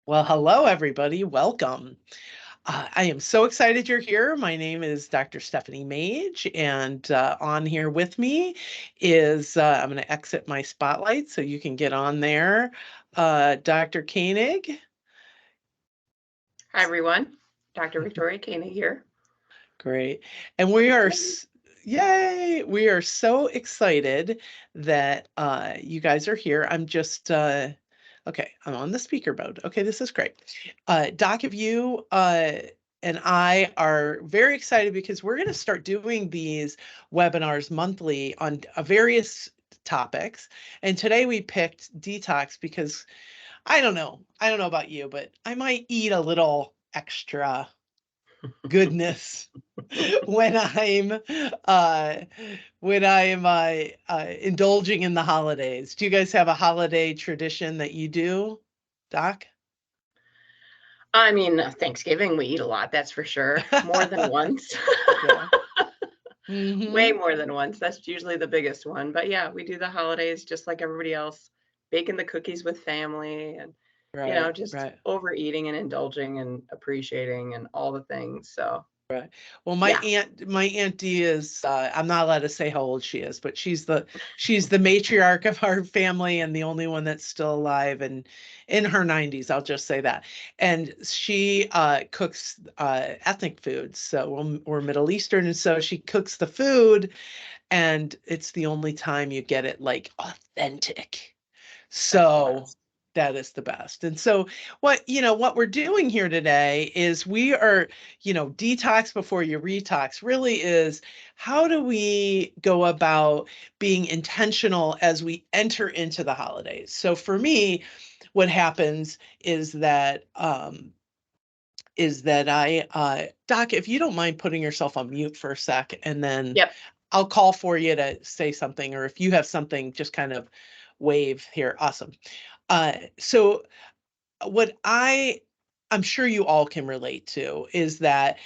Well, hello, everybody. Welcome. I am so excited you're here. My name is Dr. Stephanie Mage, and on here with me is I'm going to exit my spotlight so you can get on there. Dr. Koenig. Hi, everyone. Dr. Victoria Koenig here. Great. And we are, yay, we are so excited that you guys are here. I'm just, okay, I'm on the speaker mode. Okay, this is great. Doc, if you and I are very excited because we're going to start doing these webinars monthly on various topics. And today we picked detox because I don't know about you, but I might eat a little extra goodness when I'm uh indulging in the holidays. Do you guys have a holiday tradition that you do, Doc? I mean, Thanksgiving, we eat a lot, that's for sure. More than once. Yeah. Way Mm-hmm. more than once. That's usually the biggest one. But yeah, we do the holidays just like everybody else, baking the cookies with family and, Right, just right. overeating and indulging and appreciating and all the things. So, Right. Well, yeah. my aunt Dee is I'm not allowed to say how old she is, but she's the matriarch of our family and the only one that's still alive and in her 90s, I'll just say that. And she cooks ethnic foods. So we're Middle Eastern, and so she cooks the food, and it's the only time you get it like authentic. That's the So best. that is the best. And so what we're doing here today is we are, detox before you retox really is how do we go about being intentional as we enter into the holidays? So for me, what happens is that I Doc, if you don't mind putting yourself on mute for a sec, and then Yep. I'll call for you to say something, or if you have something, just kind of wave here. Awesome. So what I'm sure you all can relate to is that,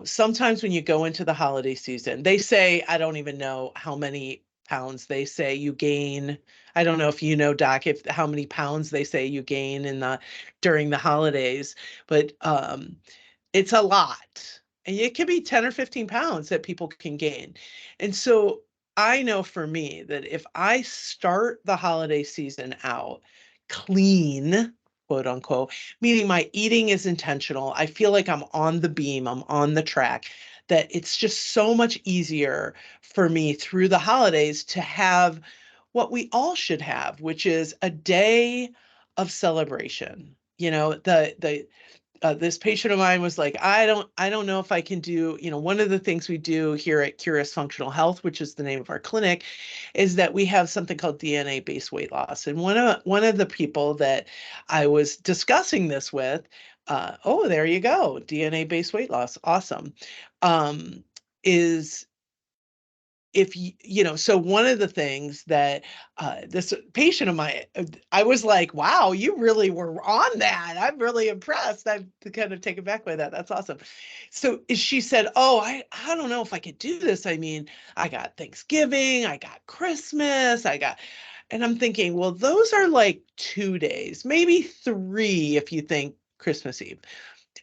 sometimes when you go into the holiday season, they say, I don't even know how many pounds they say you gain. I don't know if you know, Doc, if how many pounds they say you gain during the holidays, but it's a lot. And it could be 10 or 15 pounds that people can gain. And so I know for me that if I start the holiday season out clean, quote unquote, meaning my eating is intentional, I feel like I'm on the beam, I'm on the track, that it's just so much easier for me through the holidays to have what we all should have, which is a day of celebration. This patient of mine was like, I don't know if I can do, one of the things we do here at Curious Functional Health, which is the name of our clinic, is that we have something called DNA-based weight loss. And one of the people that I was discussing this with, oh, there you go, DNA-based weight loss, awesome, is if so one of the things that this patient of mine, I was like, wow, you really were on that. I'm really impressed. I'm kind of taken back by that. That's awesome. So she said, oh, I don't know if I could do this. I mean, I got Thanksgiving, I got Christmas, and I'm thinking, well, those are like 2 days, maybe three if you think Christmas Eve.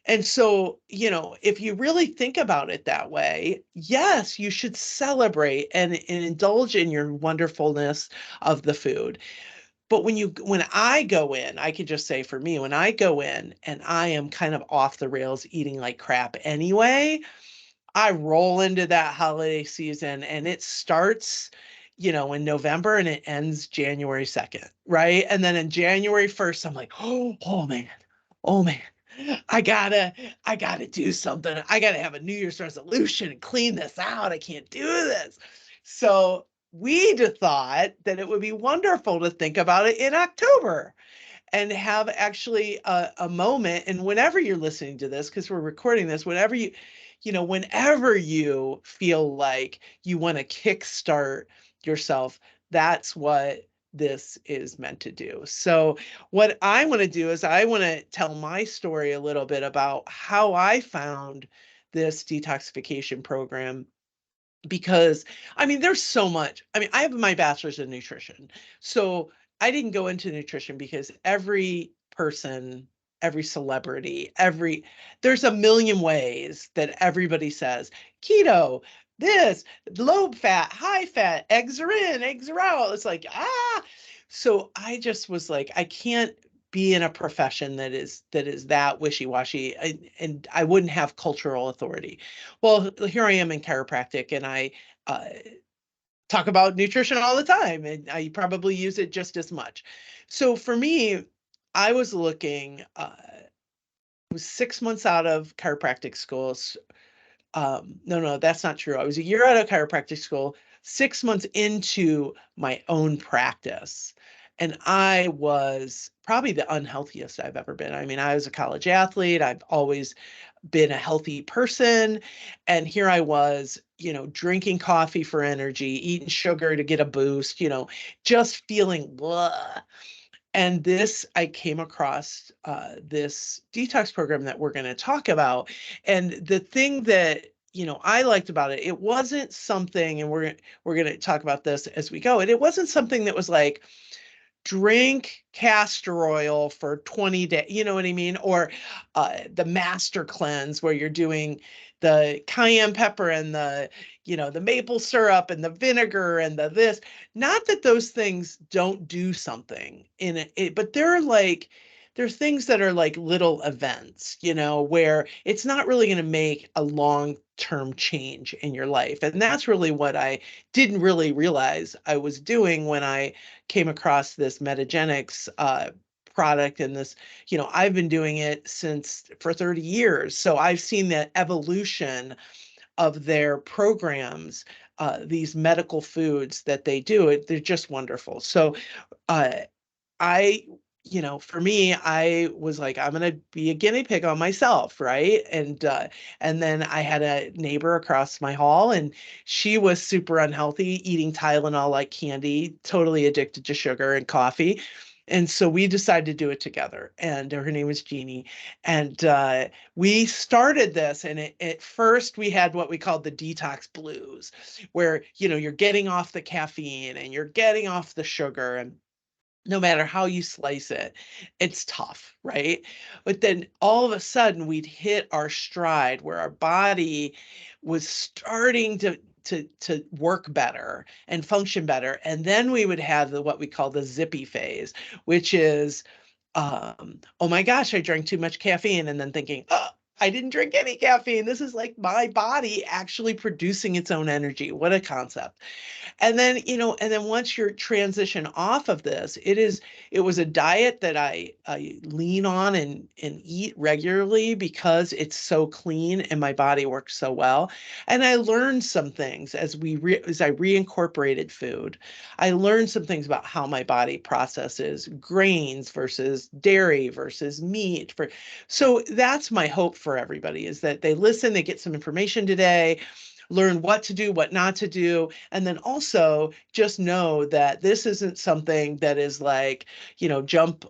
And so, if you really think about it that way, yes, you should celebrate and indulge in your wonderfulness of the food. But when I go in, I could just say for me, when I go in and I am kind of off the rails eating like crap anyway, I roll into that holiday season and it starts, in November and it ends January 2nd, right? And then in January 1st, I'm like, oh man, oh man. I gotta, I gotta do something. I gotta have a New Year's resolution and clean this out. I can't do this. So we just thought that it would be wonderful to think about it in October and have actually a moment. And whenever you're listening to this, because we're recording this, whenever you feel like you want to kickstart yourself, that's what this is meant to do. So, what I want to do is I want to tell my story a little bit about how I found this detoxification program because I mean, there's so much. I mean, I have my bachelor's in nutrition. So I didn't go into nutrition because every person, every celebrity, there's a million ways that everybody says keto, this, low fat, high fat, eggs are in, eggs are out. It's like, so I just was like, I can't be in a profession that wishy-washy, and I wouldn't have cultural authority. Well, here I am in chiropractic, and I uh, talk about nutrition all the time, and I probably use it just as much. So for me, I was looking, was 6 months out of chiropractic school. No, that's not true. I was a year out of chiropractic school, 6 months into my own practice. And I was probably the unhealthiest I've ever been. I mean, I was a college athlete. I've always been a healthy person. And here I was, drinking coffee for energy, eating sugar to get a boost, just feeling blah. And I came across this detox program that we're going to talk about. And the thing that, I liked about it, it wasn't something, and we're going to talk about this as we go. And it wasn't something that was like, drink castor oil for 20 days, you know what I mean? Or the master cleanse where you're doing the cayenne pepper and the maple syrup and the vinegar and the this. Not that those things don't do something in it, but there's things that are like little events, where it's not really going to make a long-term change in your life. And that's really what I didn't really realize I was doing when I came across this Metagenics product. And this, I've been doing it for 30 years. So I've seen the evolution of their programs, these medical foods that they do. They're just wonderful. So uh, I, for me, I was like, I'm going to be a guinea pig on myself, right? And then I had a neighbor across my hall, and she was super unhealthy, eating Tylenol like candy, totally addicted to sugar and coffee. And so we decided to do it together. And her name was Jeannie. And we started this. And at first, we had what we called the detox blues, where, you're getting off the caffeine and you're getting off the sugar. And no matter how you slice it, it's tough, right? But then all of a sudden we'd hit our stride where our body was starting to work better and function better. And then we would have what we call the zippy phase, which is, oh my gosh, I drank too much caffeine, and then thinking, oh, I didn't drink any caffeine. This is like my body actually producing its own energy. What a concept. And then once you're transition off of this, it was a diet that I lean on and eat regularly because it's so clean and my body works so well. And I learned some things as I reincorporated food. I learned some things about how my body processes grains versus dairy versus meat. So that's my hope for everybody, is that they listen, they get some information today, learn what to do, what not to do. And then also just know that this isn't something that is like, jump,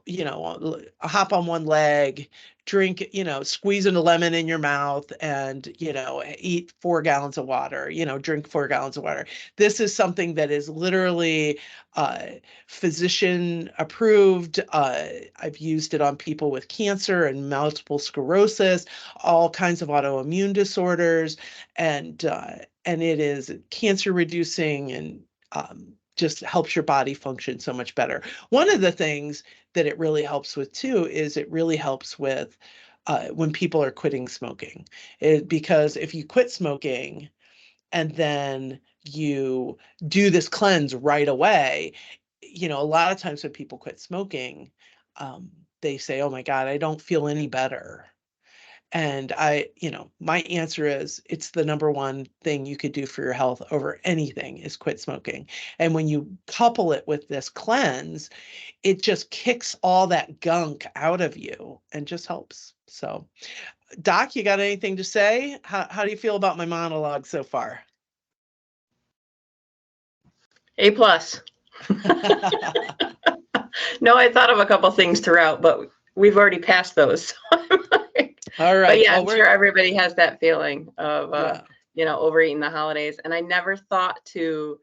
hop on one leg, drink, squeezing a lemon in your mouth and, eat 4 gallons of water, drink 4 gallons of water. This is something that is literally uh, physician approved. I've used it on people with cancer and multiple sclerosis, all kinds of autoimmune disorders, and it is cancer reducing, and just helps your body function so much better. One of the things that it really helps with too is it really helps with when people are quitting smoking. Because if you quit smoking and then you do this cleanse right away, a lot of times when people quit smoking, they say, oh my God, I don't feel any better. And my answer is it's the number one thing you could do for your health over anything is quit smoking. And when you couple it with this cleanse, it just kicks all that gunk out of you and just helps. So, Doc, you got anything to say? How do you feel about my monologue so far? A plus. No, I thought of a couple things throughout, but we've already passed those. All right. But yeah, Well, I'm sure everybody has that feeling of, yeah. overeating the holidays. And I never thought to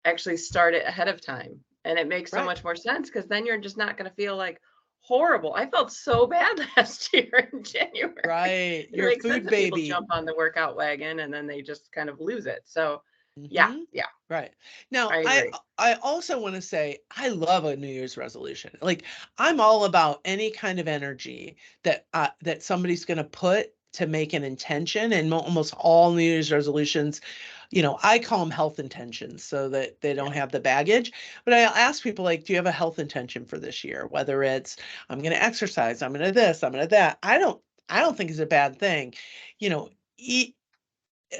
actually start it ahead of time. And it makes so Right. much more sense because then you're just not going to feel like, horrible. I felt so bad last year in January. Right. It You're a makes sense food that people baby. jump on the workout wagon and then they just kind of lose it. So, yeah, Mhm. yeah, Right. Now, I agree. I also wanna say I love a New Year's resolution. Like, I'm all about any kind of energy that somebody's gonna put to make an intention, and almost all New Year's resolutions, I call them health intentions so that they Yeah, don't have the baggage. But I ask people, like, "Do you have a health intention for this year?" Whether it's, "I'm gonna exercise, I'm gonna this, I'm gonna that." I don't think it's a bad thing. You know, eat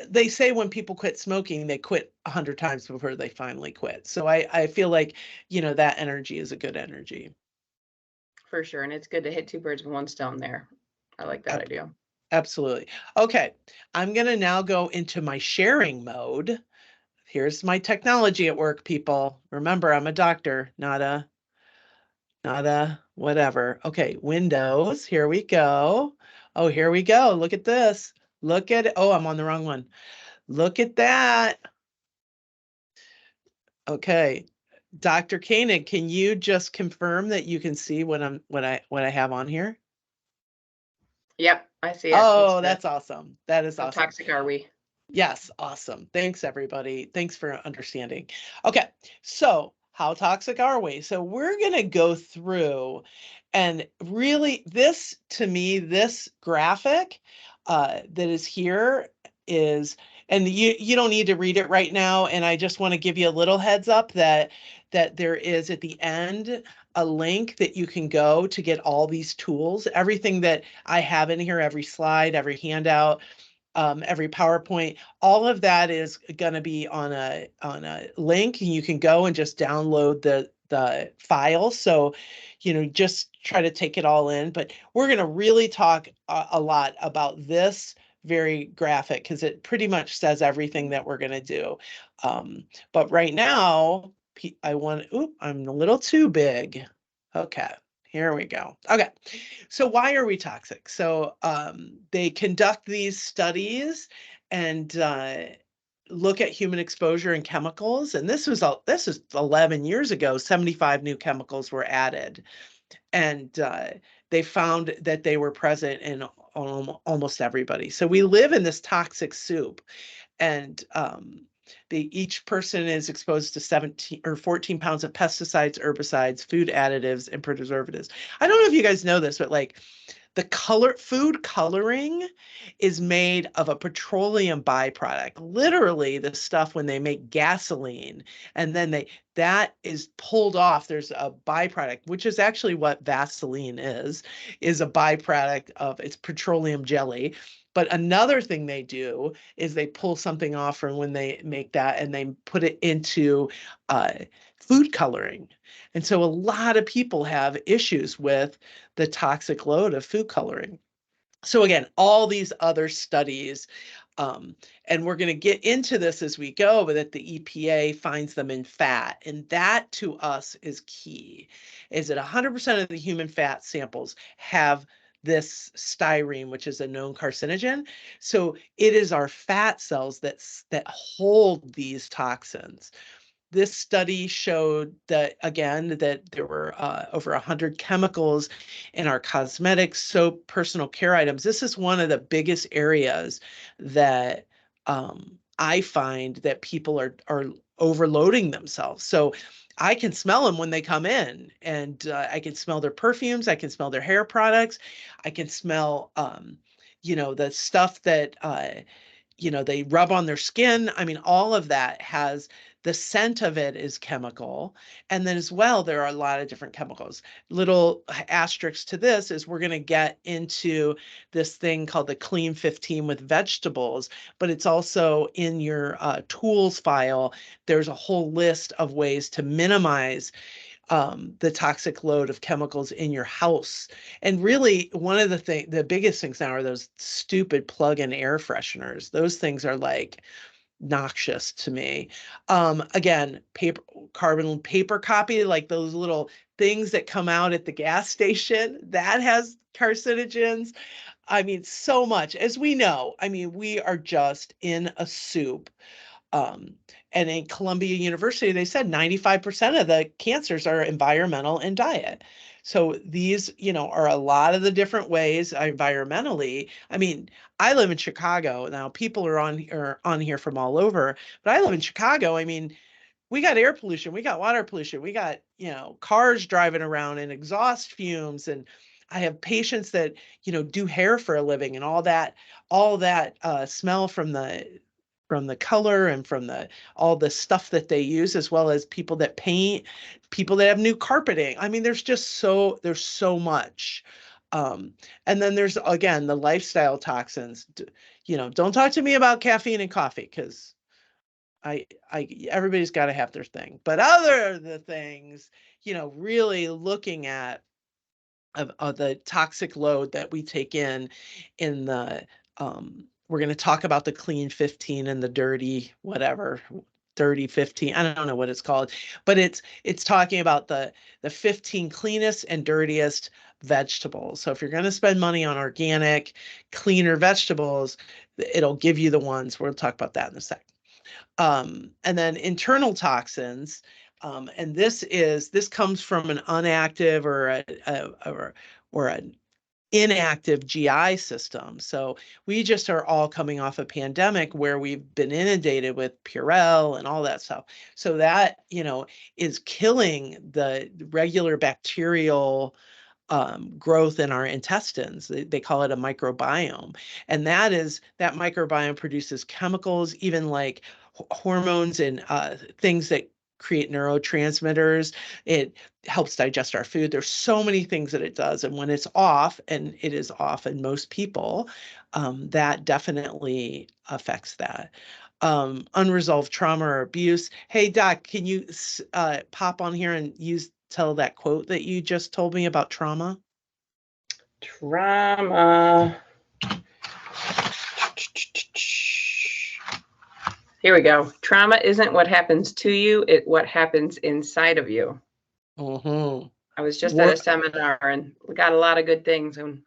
they say when people quit smoking, they quit 100 times before they finally quit. So I feel like, that energy is a good energy. for sure. And it's good to hit two birds with one stone there. I like that Ab- idea. Absolutely. Okay, I'm going to now go into my sharing mode. Here's my technology at work, people. Remember, I'm a doctor, not a whatever. Okay, Windows. Here we go. Oh, here we go. Look at this. Look at it. Oh, I'm on the wrong one. Look at that. Okay. Dr. Koenig, can you just confirm that you can see what I have on here? Yep, I see it. It's Oh, the that's awesome. That is how awesome. toxic are we? Yes, awesome. Thanks, everybody. Thanks for understanding. Okay, so how toxic are we? So we're going to go through and really, this to me, this graphic that is here is, and you don't need to read it right now. And I just want to give you a little heads up that there is at the end a link that you can go to get all these tools, everything that I have in here, every slide, every handout, every PowerPoint, all of that is going to be on a link, and you can go and just download the file. So, just try to take it all in. But we're going to really talk a lot about this very graphic because it pretty much says everything that we're going to do. But right now, I'm a little too big. Okay, here we go. Okay. So why are we toxic? So they conduct these studies and look at human exposure and chemicals. And this is 11 years ago. 75 new chemicals were added, and they found that they were present in almost everybody. So we live in this toxic soup, and each person is exposed to 17 or 14 pounds of pesticides, herbicides, food additives, and preservatives. I don't know if you guys know this, but like food coloring is made of a petroleum byproduct. Literally, the stuff when they make gasoline, and then that is pulled off. There's a byproduct, which is actually what Vaseline is a byproduct of it's petroleum jelly. But another thing they do is they pull something off from when they make that and they put it into uh, food coloring. And so a lot of people have issues with the toxic load of food coloring. So again, all these other studies, and we're going to get into this as we go, but that the EPA finds them in fat. And that to us is key, is that 100% of the human fat samples have this styrene, which is a known carcinogen. So it is our fat cells that hold these toxins. This study showed that, again, that there were over 100 chemicals in our cosmetics, soap, personal care items. This is one of the biggest areas that I find that people are overloading themselves. So I can smell them when they come in, and I can smell their perfumes. I can smell their hair products. I can smell, the stuff that they rub on their skin. I mean, all of that has the scent of it is chemical. And then as well, there are a lot of different chemicals. Little asterisk to this is we're going to get into this thing called the Clean 15 with vegetables, but it's also in your tools file. There's a whole list of ways to minimize the toxic load of chemicals in your house. And really, one of the biggest things now are those stupid plug-in air fresheners. Those things are like noxious to me. Again, carbon paper copy, like those little things that come out at the gas station, that has carcinogens. I mean, so much, as we know. I mean, we are just in a soup Um, and in Columbia University, they said 95% of the cancers are environmental and diet. So these, are a lot of the different ways environmentally. I mean, I live in Chicago. Now people are on here from all over, but I live in Chicago. I mean, we got air pollution, we got water pollution, we got, cars driving around and exhaust fumes. And I have patients that, do hair for a living, and all that smell from the color and from the all the stuff that they use, as well as people that paint, people that have new carpeting. I mean, there's so much. Um, and then there's again the lifestyle toxins. Don't talk to me about caffeine and coffee, because everybody's got to have their thing. But other the things, really looking at of the toxic load that we take in the we're going to talk about the clean 15 and the dirty whatever, dirty 15. I don't know what it's called, but it's talking about the 15 cleanest and dirtiest vegetables. So if you're going to spend money on organic, cleaner vegetables, it'll give you the ones. We'll talk about that in a sec. And then internal toxins. And this comes from an unactive or an inactive GI system. So we just are all coming off a pandemic where we've been inundated with Purell and all that stuff. So that, is killing the regular bacterial growth in our intestines. They call it a microbiome. And that microbiome produces chemicals, even like hormones and things that create neurotransmitters. It helps digest our food. There's so many things that it does. And when it's off, and it is off in most people, that definitely affects that. Unresolved trauma or abuse. Hey, Doc, can you pop on here and tell that quote that you just told me about trauma? Trauma. Here we go. Trauma isn't what happens to you, it's what happens inside of you. Mm-hmm. I was just at a seminar and we got a lot of good things, and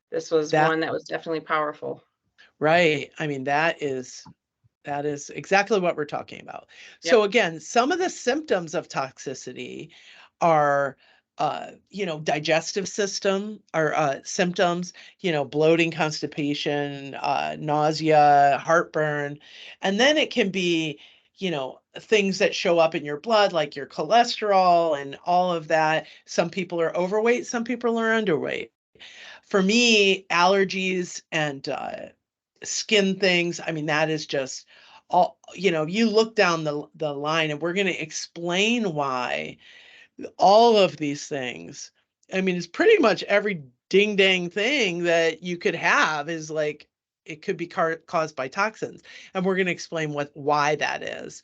this was That one that was definitely powerful. right. I mean, that is exactly what we're talking about. So Yep. again, some of the symptoms of toxicity are, digestive system or symptoms, bloating, constipation, nausea, heartburn. And then it can be, things that show up in your blood, like your cholesterol and all of that. Some people are overweight, some people are underweight. For me, allergies and skin things, I mean, that is just all, you look down the line, and we're going to explain why all of these things. I mean, it's pretty much every ding dang thing that you could have is like, it could be caused by toxins. And we're going to explain why that is.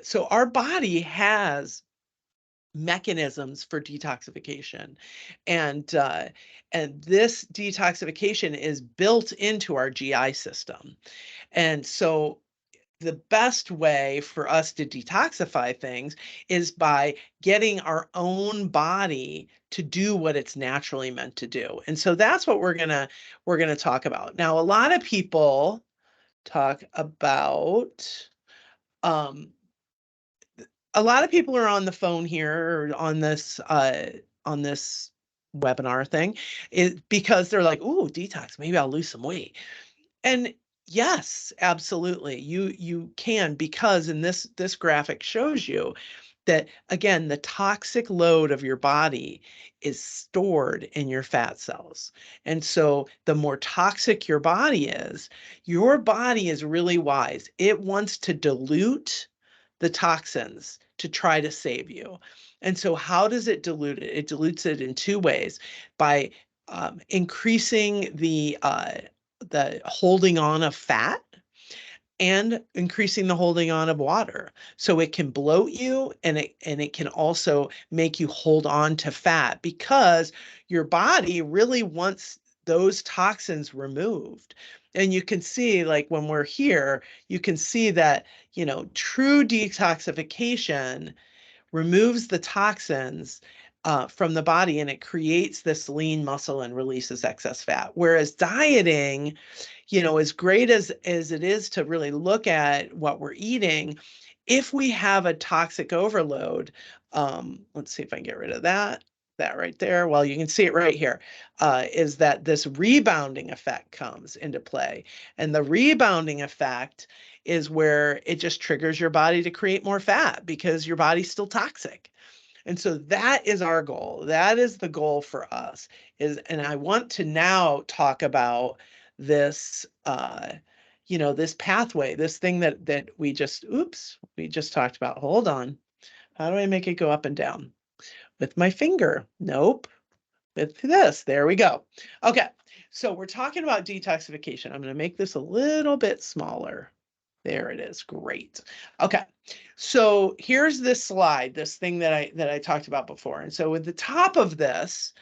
So our body has mechanisms for detoxification, and this detoxification is built into our GI system. And so the best way for us to detoxify things is by getting our own body to do what it's naturally meant to do. And so that's what we're going to talk about. Now, a lot of people talk about um, a lot of people are on the phone here, or on this webinar thing, because they're like, "Ooh, detox, maybe I'll lose some weight." And yes, absolutely. You can, because in this graphic shows you that again, the toxic load of your body is stored in your fat cells. And so the more toxic your body is really wise. It wants to dilute the toxins to try to save you. And so how does it dilute it? It dilutes it in two ways: by increasing the holding on of fat, and increasing the holding on of water. So it can bloat you, and it can also make you hold on to fat, because your body really wants those toxins removed. And you can see, like when we're here, you can see that, true detoxification removes the toxins from the body, and it creates this lean muscle and releases excess fat. Whereas dieting, as great as it is to really look at what we're eating, if we have a toxic overload, let's see if I can get rid of that right there. Well, you can see it right here, is that this rebounding effect comes into play. And the rebounding effect is where it just triggers your body to create more fat because your body's still toxic. And so that is our goal. That is the goal for us. And I want to now talk about this, this pathway, this thing that we just talked about. Hold on. How do I make it go up and down? With my finger. Nope. With this. There we go. Okay. So we're talking about detoxification. I'm going to make this a little bit smaller. There it is. Great. Okay. So here's this slide, this thing that I talked about before. And so at the top of this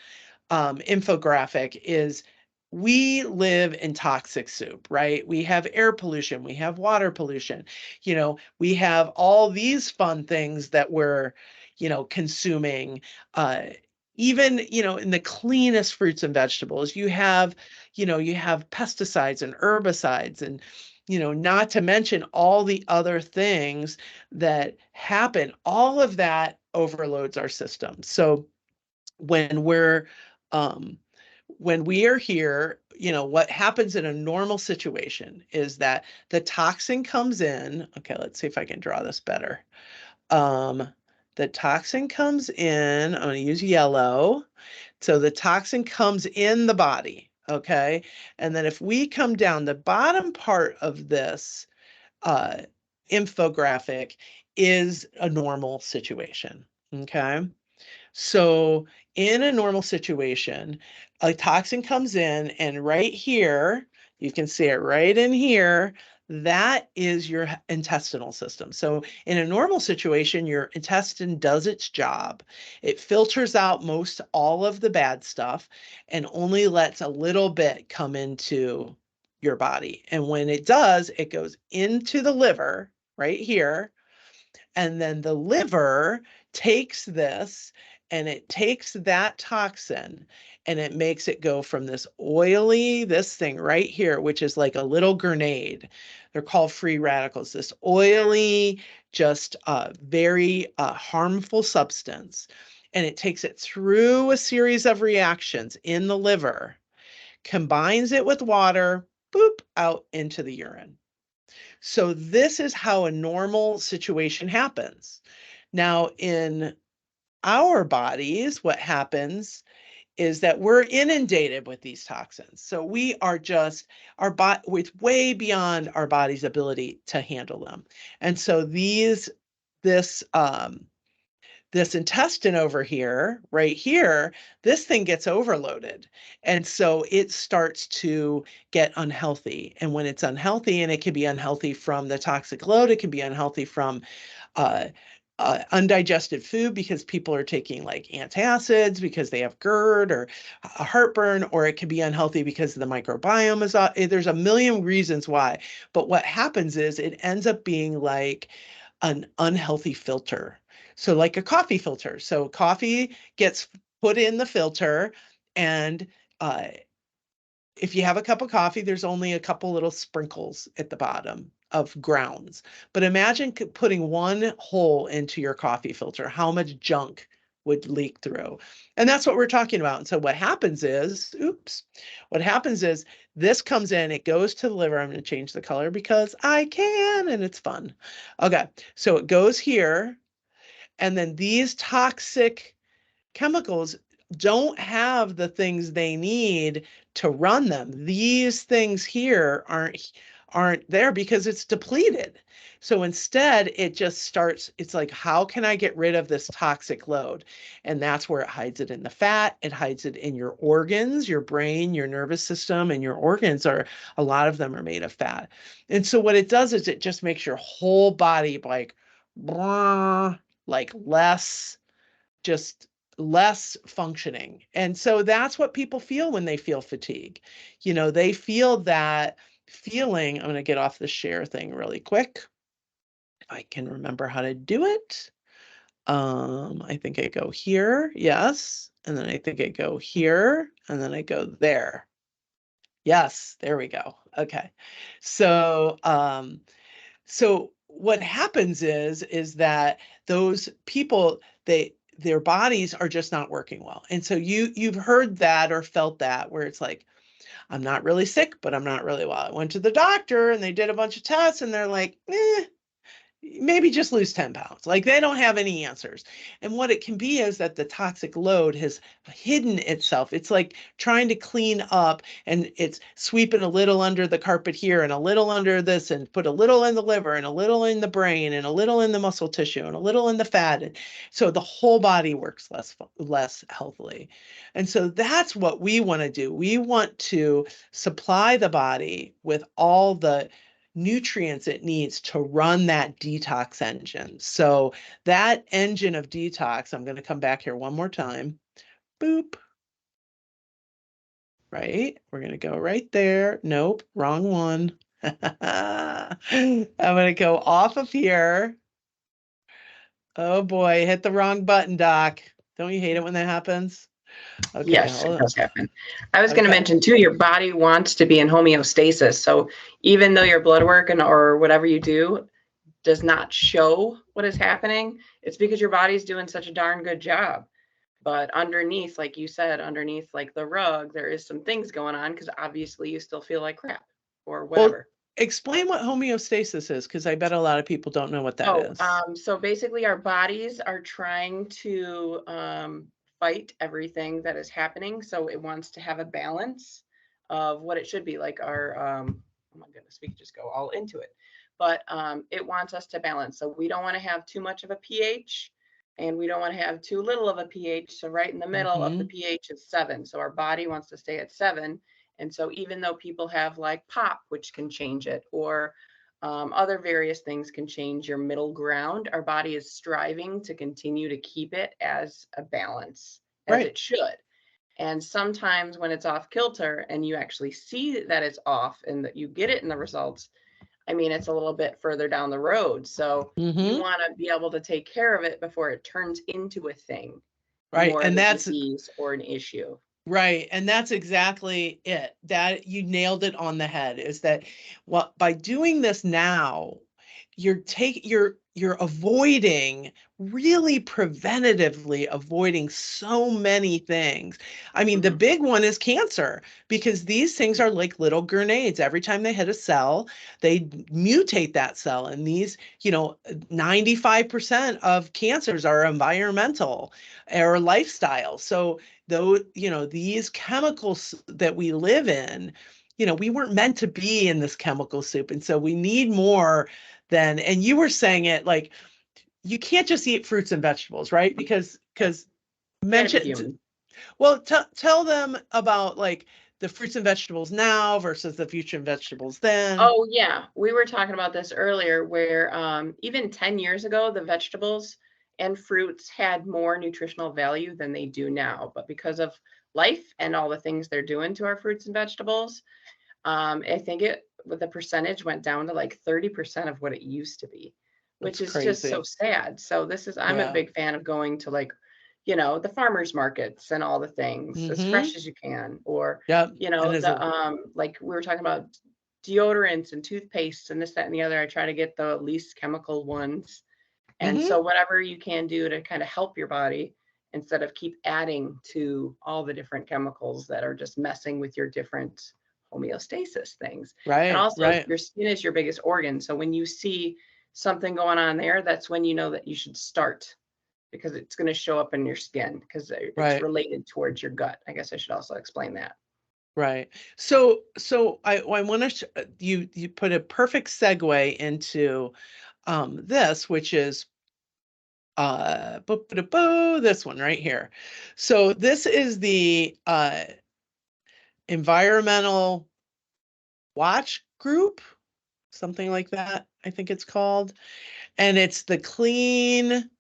infographic is we live in toxic soup, right? We have air pollution, we have water pollution, we have all these fun things that we're, consuming. Even, in the cleanest fruits and vegetables, you have pesticides and herbicides and, not to mention all the other things that happen. All of that overloads our system. So when we're um, when we are here, what happens in a normal situation is that the toxin comes in. Okay, let's see if I can draw this better. Um, the toxin comes in. I'm going to use yellow. So the toxin comes in the body. Okay. And then if we come down the bottom part of this uh, infographic is a normal situation. Okay. So in a normal situation, a toxin comes in, and right here, you can see it right in here, that is your intestinal system. So in a normal situation, your intestine does its job. It filters out most all of the bad stuff and only lets a little bit come into your body. And when it does, it goes into the liver right here, and then the liver takes this and it takes that toxin and it makes it go from this thing right here, which is like a little grenade. They're called free radicals. This oily, just very harmful substance. And it takes it through a series of reactions in the liver, combines it with water, boop, out into the urine. So this is how a normal situation happens. Now, in our bodies, what happens is that we're inundated with these toxins. So we are just with way beyond our body's ability to handle them. And so this this intestine over here, right here, this thing gets overloaded. And so it starts to get unhealthy. And when it's unhealthy, and it can be unhealthy from the toxic load, it can be unhealthy from uh, undigested food because people are taking like antacids because they have GERD or a heartburn, or it can be unhealthy because the microbiome is there's a million reasons why. But what happens is it ends up being like an unhealthy filter. So like a coffee filter. So coffee gets put in the filter, and uh, if you have a cup of coffee, there's only a couple little sprinkles at the bottom of grounds. But imagine putting one hole into your coffee filter, how much junk would leak through. And that's what we're talking about. And so what happens is, what happens is this comes in, it goes to the liver. I'm going to change the color because I can and it's fun. Okay, so it goes here, and then these toxic chemicals don't have the things they need to run them. These things here aren't there because it's depleted. So instead, it just starts, it's like, how can I get rid of this toxic load? And that's where it hides it in the fat. It hides it in your organs, your brain, your nervous system, and your organs a lot of them are made of fat. And so what it does is it just makes your whole body like less, just less functioning. And so that's what people feel when they feel fatigue. They feel that feeling. I'm going to get off the share thing really quick. If I can remember how to do it. I think I go here, yes. And then I think I go here, and then I go there. Yes, there we go. Okay. So, so what happens is that those people, their bodies are just not working well. And so you've heard that or felt that where it's like, I'm not really sick, but I'm not really well. I went to the doctor and they did a bunch of tests and they're like, maybe just lose 10 pounds. Like they don't have any answers. And what it can be is that the toxic load has hidden itself. It's like trying to clean up and it's sweeping a little under the carpet here and a little under this and put a little in the liver and a little in the brain and a little in the muscle tissue and a little in the fat. And so the whole body works less healthily. And so that's what we want to do. We want to supply the body with all the nutrients it needs to run that detox engine. So that engine of detox, I'm going to come back here one more time. Boop. Right? We're going to go right there. Nope, wrong one. I'm going to go off of here. Oh boy, hit the wrong button, Doc. Don't you hate it when that happens? Okay, Yes, it hold on. does happen. I was going to Okay. mention too, your body wants to be in homeostasis. So even though your blood work or whatever you do does not show what is happening, it's because your body's doing such a darn good job. But underneath, like you said, underneath like the rug, there is some things going on because obviously you still feel like crap or Well, whatever. explain what homeostasis is, because I bet a lot of people don't know what that Oh, is. so basically, our bodies are trying to fight everything that is happening. So it wants to have a balance of what it should be. Like our, oh my goodness, we could just go all into it. But it wants us to balance. So we don't want to have too much of a pH, and we don't want to have too little of a pH. So right in the middle of the Mm-hmm. pH is 7. So our body wants to stay at 7. And so even though people have like pop, which can change it, or other various things can change your middle ground. Our body is striving to continue to keep it as a balance, as Right. it should. And sometimes when it's off kilter and you actually see that it's off and that you get it in the results, I mean, it's a little bit further down the road. So you Mm-hmm. want to be able to take care of it before it turns into a thing, Right. more of And a that's disease or an issue. right. And that's exactly it. That you nailed it on the head is that what by doing this now, you're avoiding really preventatively avoiding so many things. I mean, the Mm-hmm. big one is cancer because these things are like little grenades. Every time they hit a cell, they mutate that cell. And these, 95% of cancers are environmental or lifestyle. So though, these chemicals that we live in, we weren't meant to be in this chemical soup. And so we need more than, and you were saying it like, you can't just eat fruits and vegetables, right? Because You got to be mention, human. well, tell them about like the fruits and vegetables now versus the future and vegetables then. Oh, yeah. We were talking about this earlier where even 10 years ago, the vegetables and fruits had more nutritional value than they do now. But because of life and all the things they're doing to our fruits and vegetables, I think the percentage went down to like 30% of what it used to be, which That's is just so crazy. sad. So I'm a Yeah. big fan of going to like, the farmers markets and all the things as Mm-hmm. fresh as you can, or, Yep. And as the, a, like we were talking about deodorants and toothpaste and this, that, and the other. I try to get the least chemical ones. And mm-hmm. so whatever you can do to kind of help your body instead of keep adding to all the different chemicals that are just messing with your different homeostasis things. And Right. also Right. your skin is your biggest organ. So when you see something going on there, that's when you know that you should start because it's going to show up in your skin because it's Right. related towards your gut. I guess I should also explain that. Right. So I want to you put a perfect segue into this, which is this one right here. So this is the environmental watch group, something like that, I think it's called. And it's the clean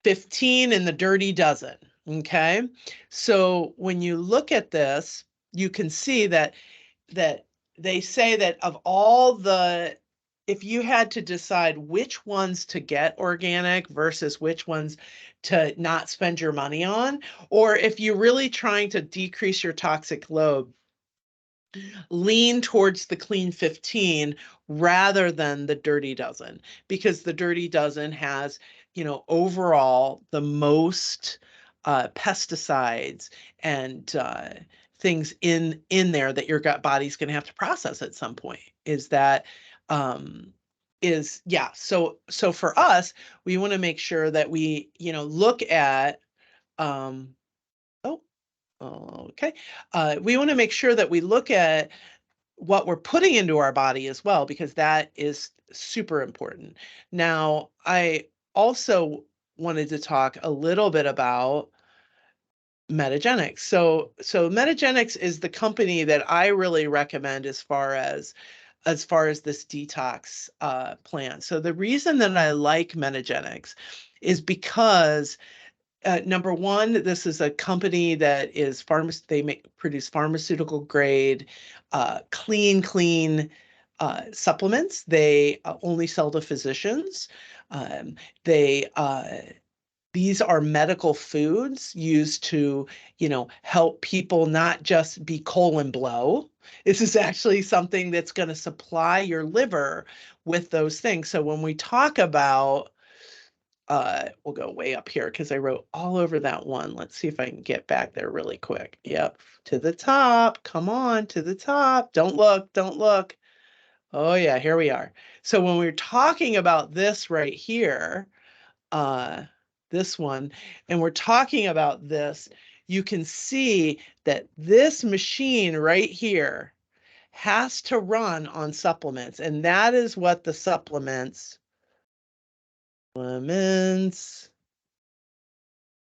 15 and the dirty dozen. Okay. So when you look at this, you can see that they say that of all the if you had to decide which ones to get organic versus which ones to not spend your money on, or if you're really trying to decrease your toxic load, lean towards the clean 15 rather than the dirty dozen, because the dirty dozen has, overall the most pesticides and things in there that your gut body's going to have to process at some point. Is that is yeah. So for us, we want to make sure that we look at um, oh okay, we want to make sure that we look at what we're putting into our body as well, because that is super important. Now, I also wanted to talk a little bit about Metagenics. So Metagenics is the company that I really recommend as far as this detox plan. So the reason that I like Metagenics is because number one, this is a company that is produce pharmaceutical grade, clean supplements. They only sell to physicians. They These are medical foods used to, help people not just be colon blow. This is actually something that's going to supply your liver with those things. So when we talk about we'll go way up here because I wrote all over that one. Let's see if I can get back there really quick. Yep, to the top. Come on, to the top. Don't look, don't look. Oh yeah, here we are. So when we're talking about this right here, uh, this one, and we're talking about this, you can see that this machine right here has to run on supplements, and that is what the supplements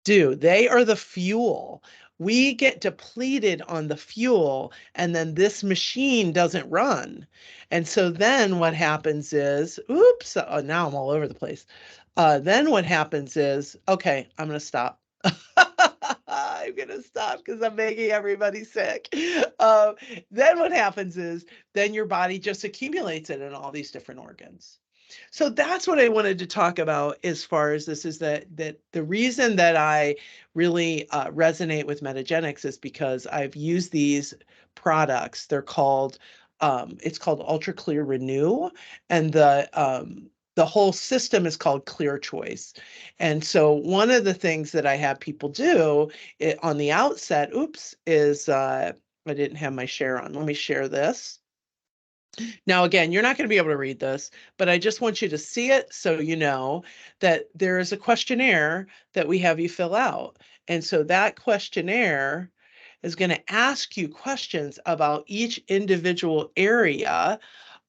do. They are the fuel. We get depleted on the fuel, and then this machine doesn't run. And so then what happens is, oops, now I'm all over the place. Then what happens is, okay, I'm going to stop. I'm going to stop because I'm making everybody sick. Then what happens is, then your body just accumulates it in all these different organs. So that's what I wanted to talk about as far as this is that the reason that I really resonate with Metagenics is because I've used these products. They're called it's called Ultra Clear Renew, and the whole system is called Clear Choice. And so one of the things that I have people do on the outset, oops, is I didn't have my share on. Let me share this. Now, again, you're not going to be able to read this, but I just want you to see it so you know that there is a questionnaire that we have you fill out. And so that questionnaire is going to ask you questions about each individual area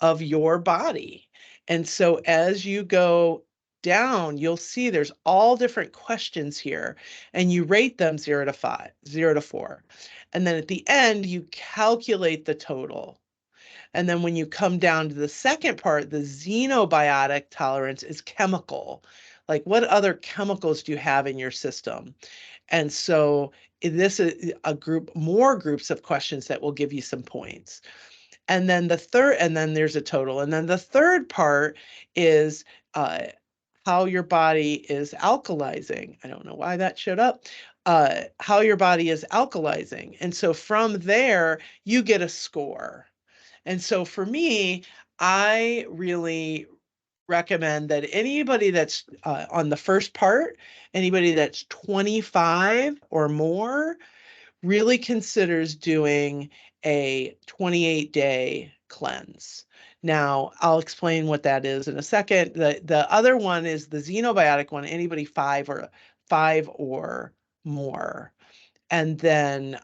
of your body. And so as you go down, you'll see there's all different questions here, and you rate them 0 to 5, 0 to 4. And then at the end, you calculate the total. And then when you come down to the second part, the xenobiotic tolerance is chemical. Like, what other chemicals do you have in your system? And so this is more groups of questions that will give you some points. And then and then there's a total. And then the third part is how your body is alkalizing. I don't know why that showed up. How your body is alkalizing. And so from there, you get a score. And so for me, I really recommend that anybody that's on the first part, anybody that's 25 or more, really considers doing a 28-day cleanse. Now, I'll explain what that is in a second. The other one is the xenobiotic one, anybody five or more. And then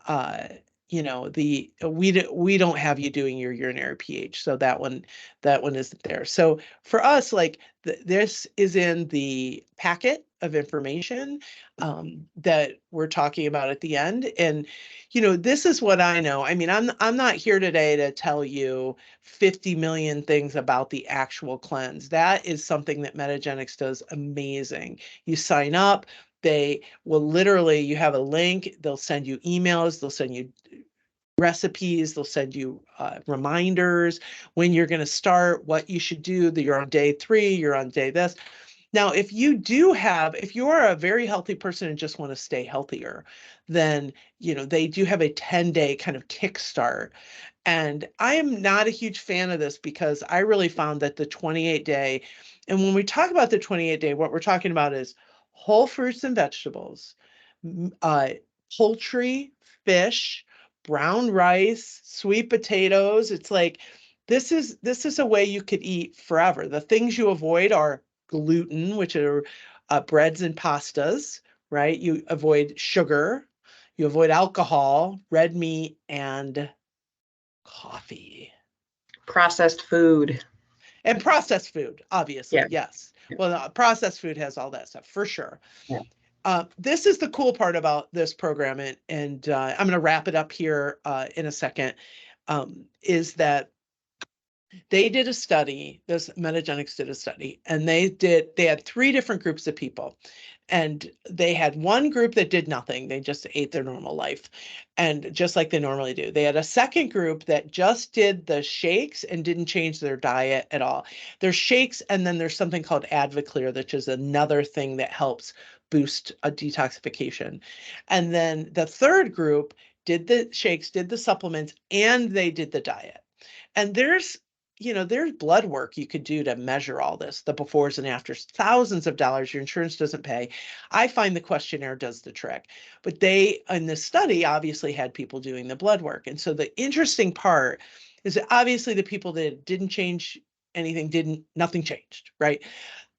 we don't have you doing your urinary pH, so that one isn't there. So for us, like this is in the packet of information that we're talking about at the end. And this is what I know. I mean, I'm not here today to tell you 50 million things about the actual cleanse. That is something that Metagenics does amazing. You sign up, they will literally, you have a link, they'll send you emails, they'll send you recipes. They'll send you reminders when you're going to start, what you should do, that you're on day 3, you're on day this. Now, if you're a very healthy person and just want to stay healthier, then, they do have a 10-day kind of kickstart. And I am not a huge fan of this because I really found that the 28-day, and when we talk about the 28-day, what we're talking about is whole fruits and vegetables, uh, poultry, fish, brown rice, sweet potatoes. It's like this is a way you could eat forever. The things you avoid are gluten, which are breads and pastas, right? You avoid sugar, you avoid alcohol, red meat, and coffee. Processed food. And processed food, obviously, Yeah. yes. Yeah. Well, processed food has all that stuff for sure. Yeah. This is the cool part about this program, and I'm going to wrap it up here in a second, is that they did a study, this Metagenics did a study, and they had 3 different groups of people. And they had one group that did nothing. They just ate their normal life and just like they normally do. They had a second group that just did the shakes and didn't change their diet at all. There's shakes, and then there's something called Advoclear, which is another thing that helps boost a detoxification. And then the third group did the shakes, did the supplements, and they did the diet. And there's blood work you could do to measure all this, the befores and afters, thousands of dollars your insurance doesn't pay. I find the questionnaire does the trick. But they, in this study, obviously had people doing the blood work. And so the interesting part is that obviously the people that didn't change anything, nothing changed, right?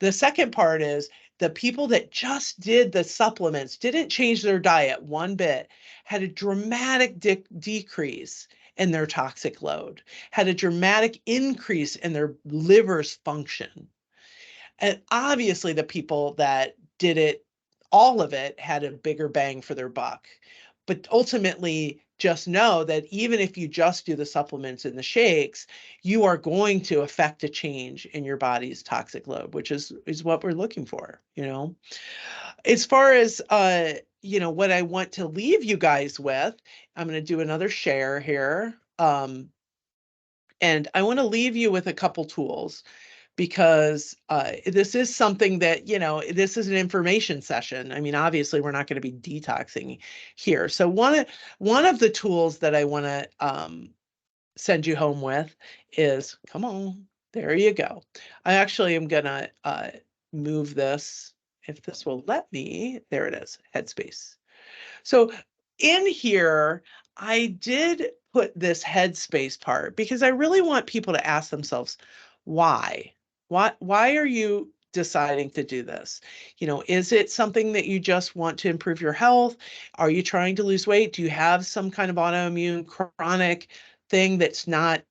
The second part is the people that just did the supplements, didn't change their diet one bit, had a dramatic decrease in their toxic load, had a dramatic increase in their liver's function. And obviously, the people that did it, all of it, had a bigger bang for their buck. But ultimately, just know that even if you just do the supplements and the shakes, you are going to affect a change in your body's toxic load, which is what we're looking for. As far as what I want to leave you guys with, I'm going to do another share here. And I want to leave you with a couple tools because this is something that, this is an information session. I mean, obviously, we're not going to be detoxing here. So one of the tools that I want to send you home with is, come on, there you go. I actually am going to move this, if this will let me. There it is, Headspace. So in here, I did put this headspace part because I really want people to ask themselves, why? Why are you deciding to do this? Is it something that you just want to improve your health? Are you trying to lose weight? Do you have some kind of autoimmune chronic thing that's not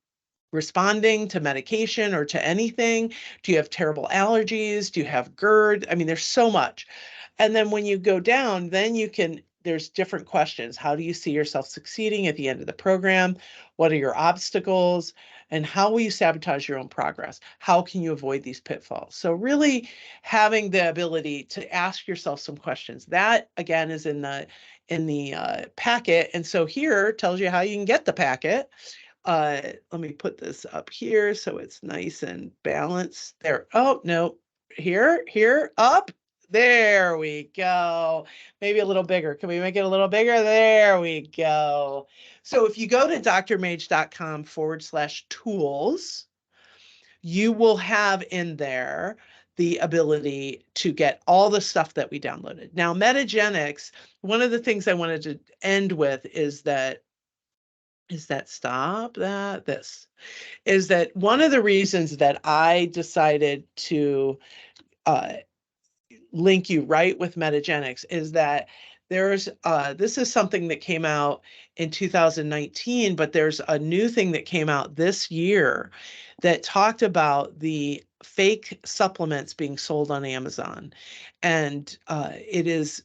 responding to medication or to anything? Do you have terrible allergies? Do you have GERD? I mean, there's so much. And then when you go down, then there's different questions. How do you see yourself succeeding at the end of the program? What are your obstacles? And how will you sabotage your own progress? How can you avoid these pitfalls? So really having the ability to ask yourself some questions. That again is in the packet. And so here tells you how you can get the packet. Let me put this up here so it's nice and balanced there. Oh, no, here, up. There we go. Maybe a little bigger. Can we make it a little bigger? There we go. So if you go to drmage.com/tools, you will have in there the ability to get all the stuff that we downloaded. Now, Metagenics, one of the things I wanted to end with is that one of the reasons that I decided to uh, link you right with Metagenics is that this is something that came out in 2019, but there's a new thing that came out this year that talked about the fake supplements being sold on Amazon. And it is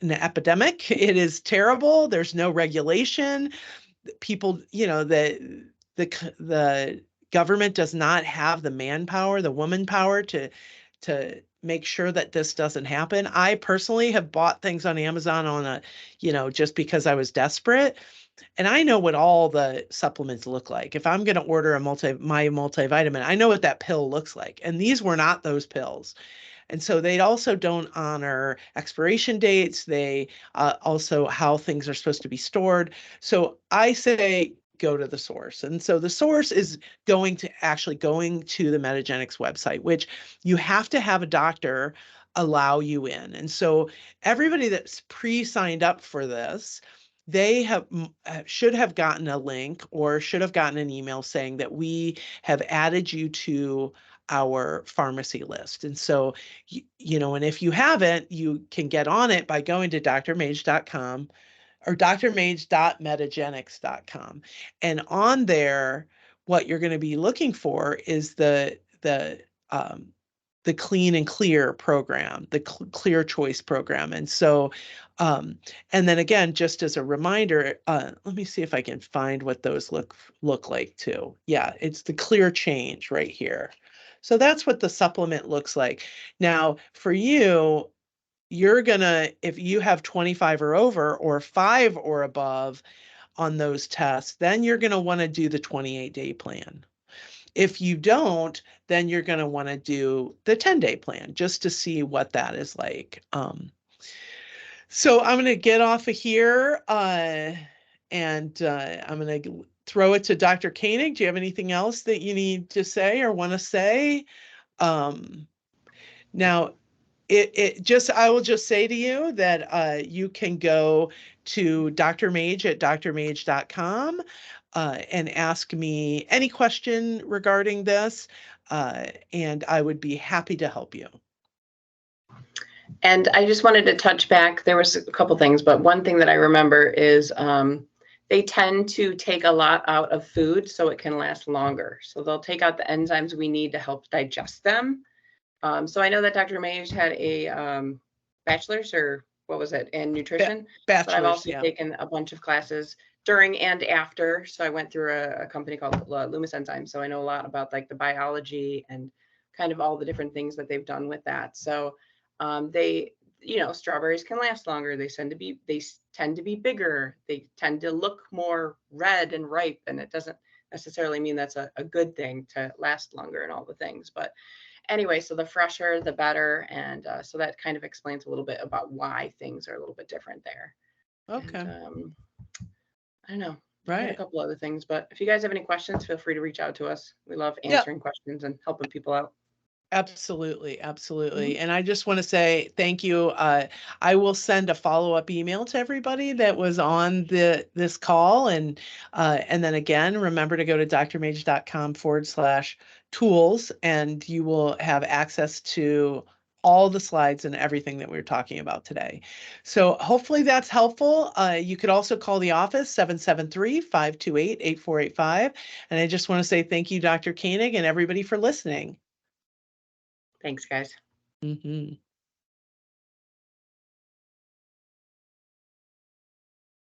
an epidemic. It is terrible. There's no regulation. People, the government does not have the manpower, the woman power to to make sure that this doesn't happen. I personally have bought things on Amazon on a, just because I was desperate. And I know what all the supplements look like. If I'm going to order my multivitamin, I know what that pill looks like. And these were not those pills. And so they also don't honor expiration dates. They also how things are supposed to be stored. So I say go to the source. And so the source is going to the Metagenics website, which you have to have a doctor allow you in. And so everybody that's pre-signed up for this, they should have gotten a link or should have gotten an email saying that we have added you to our pharmacy list. And so, and if you haven't, you can get on it by going to drmage.com or drmage.metagenics.com. And on there, what you're going to be looking for is the Clean and Clear program, the Clear Choice program. And so, and then again, just as a reminder, let me see if I can find what those look like too. Yeah, it's the Clear Change right here. So that's what the supplement looks like. Now, for you, if you have 25 or over or 5 or above on those tests, then you're going to want to do the 28-day plan. If you don't, then you're going to want to do the 10-day plan just to see what that is like. So I'm going to get off of here and I'm going to throw it to Dr. Koenig. Do you have anything else that you need to say or want to say? Now, I will just say to you that you can go to Dr. Mage at drmage.com and ask me any question regarding this, and I would be happy to help you. And I just wanted to touch back. There was a couple things, but one thing that I remember is they tend to take a lot out of food so it can last longer. So they'll take out the enzymes we need to help digest them. So I know that Dr. Mage had a bachelor's or what was it in nutrition, but I've also taken a bunch of classes during and after. So I went through a company called Loomis Enzymes. So I know a lot about like the biology and kind of all the different things that they've done with that. So they, strawberries can last longer. They tend to be bigger. They tend to look more red and ripe, and it doesn't necessarily mean that's a good thing to last longer and all the things. But anyway, so the fresher, the better. And so that kind of explains a little bit about why things are a little bit different there. Okay. And, I don't know. Right. A couple other things, but if you guys have any questions, feel free to reach out to us. We love answering questions and helping people out. Absolutely. Absolutely. And I just want to say thank you. I will send a follow-up email to everybody that was on this call. And then again, remember to go to drmage.com/tools and you will have access to all the slides and everything that we were talking about today. So hopefully that's helpful. You could also call the office 773-528-8485. And I just want to say thank you, Dr. Koenig, and everybody for listening. Thanks, guys. Mm-hmm.